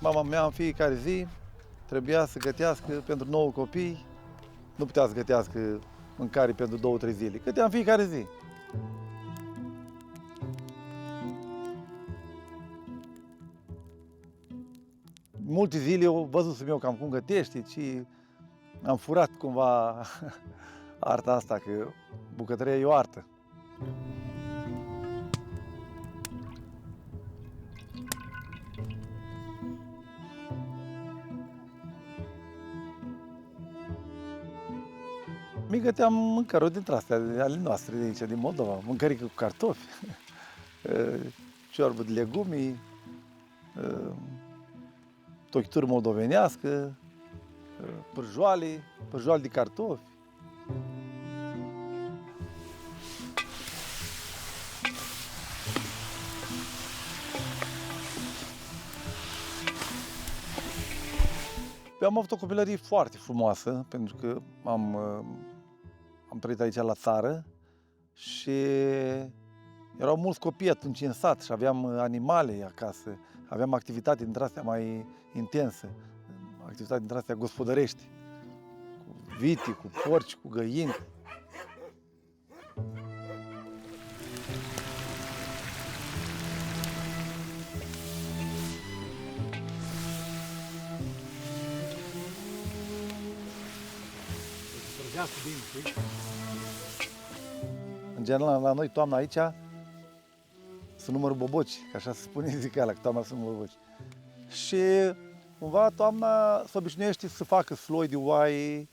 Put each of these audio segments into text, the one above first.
Mama mea în fiecare zi trebuia să gătească pentru 9 copii. Nu putea să gătească mâncare pentru 2-3 zile. Gătea în fiecare zi. Multe zile eu văzusem eu cam cum gătește, ci am furat cumva arta asta, că bucătăria e o artă. Mi găteam mâncăruri dintre astea, ale noastre de aici, din Moldova, mâncărică cu cartofi, ciorbă de legumi, tochituri moldovenească, pârjoale de cartofi. Eu am avut o copilărie foarte frumoasă, pentru că am trăit aici la țară și erau mulți copii atunci în sat și aveam animale acasă, aveam activitate dintre astea mai intensă, activitate dintre astea gospodărești, cu vite, cu porci, cu găini. În general, la noi, toamna aici, se numără boboci, că așa se spune zicala, că toamna se numără boboci. Și cumva toamna se obișnuiește să facă sloi de oaie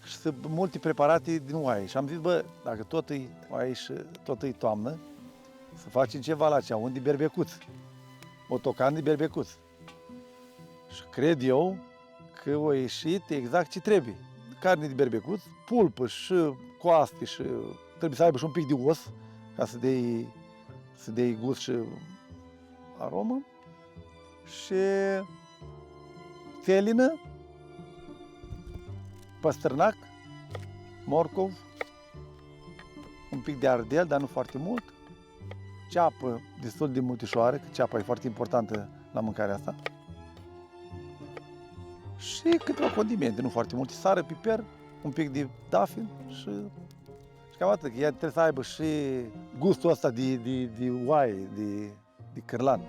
și multe preparate din oaie. Și am zis, bă, dacă tot e oaie și tot e toamnă, să facem ceva la cea, un de berbecuț, o tocan de berbecuț. Și cred eu că a ieșit exact ce trebuie. Carne de berbecuț, pulpă și coaste și trebuie să aibă și un pic de os ca să dea gust și aromă. Și felină, păstărnac, morcov, un pic de ardel, dar nu foarte mult, ceapă destul de multișoară, că ceapa e foarte importantă la mâncarea asta. Și câteva condimente, nu foarte multe, sară, piper, un pic de dafin și cam atât. Ea trebuie să aibă și gustul ăsta de oaie, de cârlan.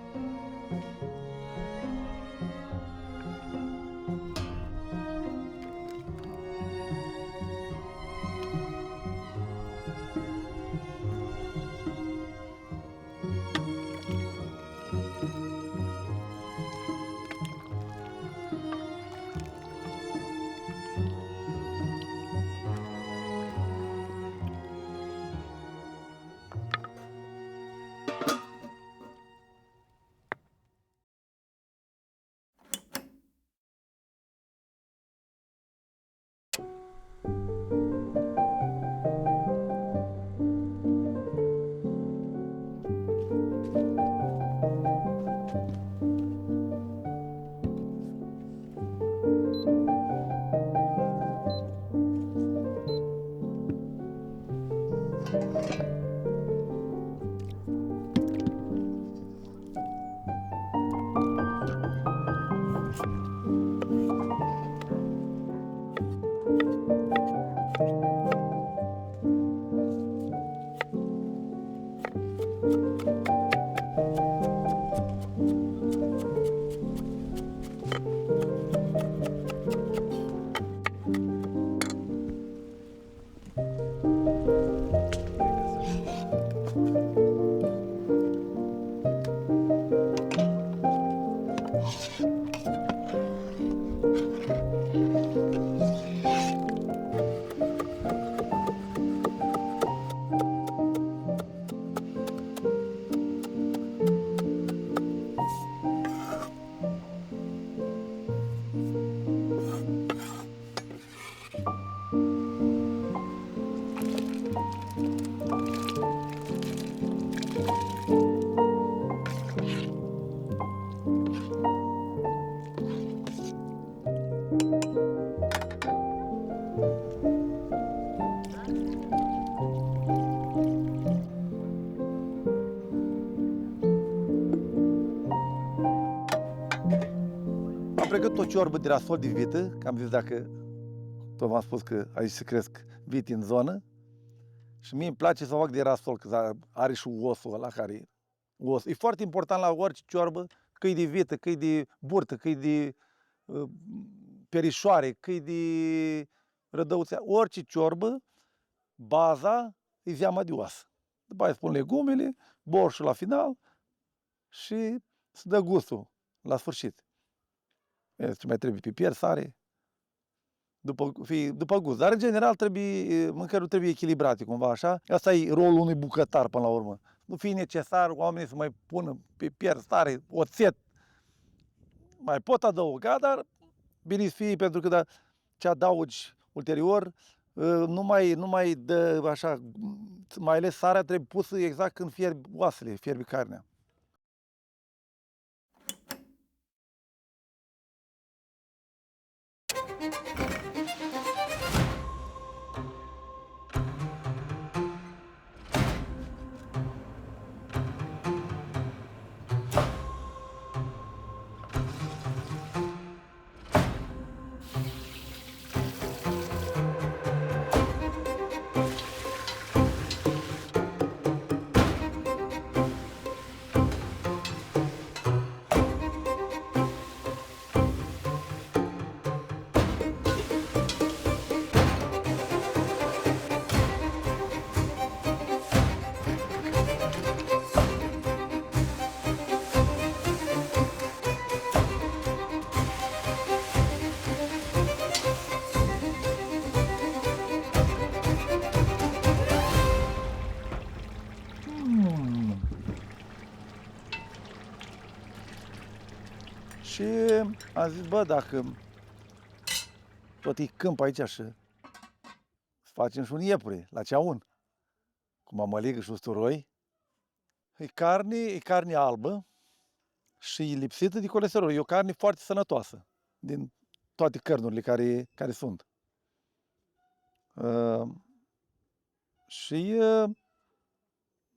am pregătit o ciorbă de rasol de vită, că am zis dacă, tot v-am spus că aici se cresc vite în zonă, și mie îmi place să fac de rasol, că are și osul ăla care os. E foarte important la orice ciorbă, că e de vită, că e de burtă, că e de perișoare, că e de rădăuțea. Orice ciorbă, baza e zeama de oasă. După aia spun legumele, borșul la final și se dă gustul la sfârșit. Ce mai trebuie piper, sare, după gust. Dar în general mâncărul trebuie echilibrate cumva așa. Asta e rolul unui bucătar până la urmă. Nu fi necesar oamenii să mai pună piper, sare, oțet. Mai pot adăuga, dar bine să fie, pentru că ce adaugi ulterior nu mai dă așa, mai ales sarea trebuie pusă exact când fierbi oasele, fierbi carnea. Și am zis, bă, dacă tot e câmp aici și facem și un iepure la ceaun, cu mămăligă și usturoi, e carne albă și e lipsită de colesterol. E o carne foarte sănătoasă din toate cărnurile care sunt. Și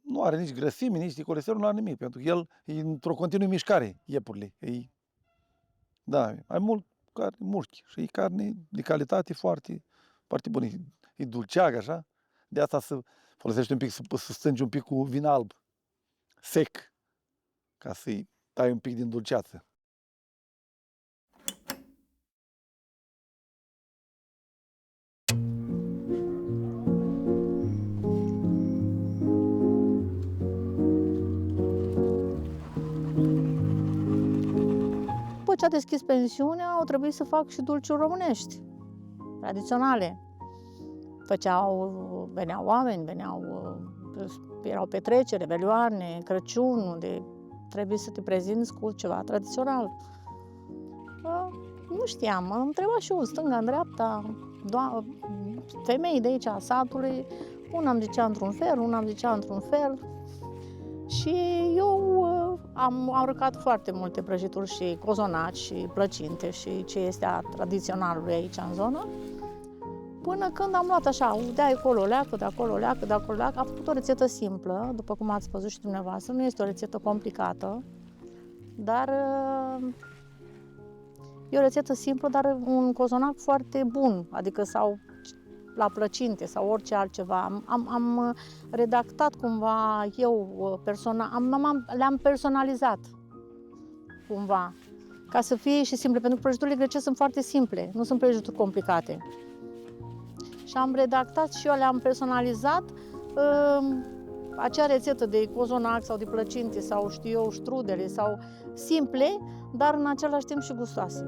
nu are nici grăsime, nici de colesterol, nu are nimic, pentru că el e într-o continuă mișcare, iepurile. Da, mai mult carne mușchi și e carne de calitate foarte, foarte bună. E dulceagă, așa. De asta se folosește un pic, să stângi un pic cu vin alb, sec, ca să-i tai un pic din dulceață. După ce a deschis pensiunea, au trebuit să fac și dulciuri românești, tradiționale. Veneau oameni, erau petreceri, revelioane, Crăciun, trebuie să te prezinți cu ceva tradițional. Nu știam, mă întreba și eu, stânga, în dreapta, femei de aici, a satului, una îmi zicea într-un fel, una îmi zicea într-un fel. Și eu am aruncat foarte multe prăjituri și cozonaci și plăcinte și ce este a tradiționalului aici în zonă, până când am luat așa, de acolo leacă, de acolo leacă, de acolo leacă. Am făcut o rețetă simplă, după cum ați văzut și dumneavoastră, nu este o rețetă complicată, dar e o rețetă simplă, dar un cozonac foarte bun, adică sau la plăcinte sau orice altceva. Am redactat cumva eu le-am personalizat cumva, ca să fie și simple, pentru că prăjiturile grecești sunt foarte simple, nu sunt prăjituri complicate. Și am redactat și eu le-am personalizat acea rețetă de cozonac sau de plăcinte sau știu eu, strudele sau simple, dar în același timp și gustoase.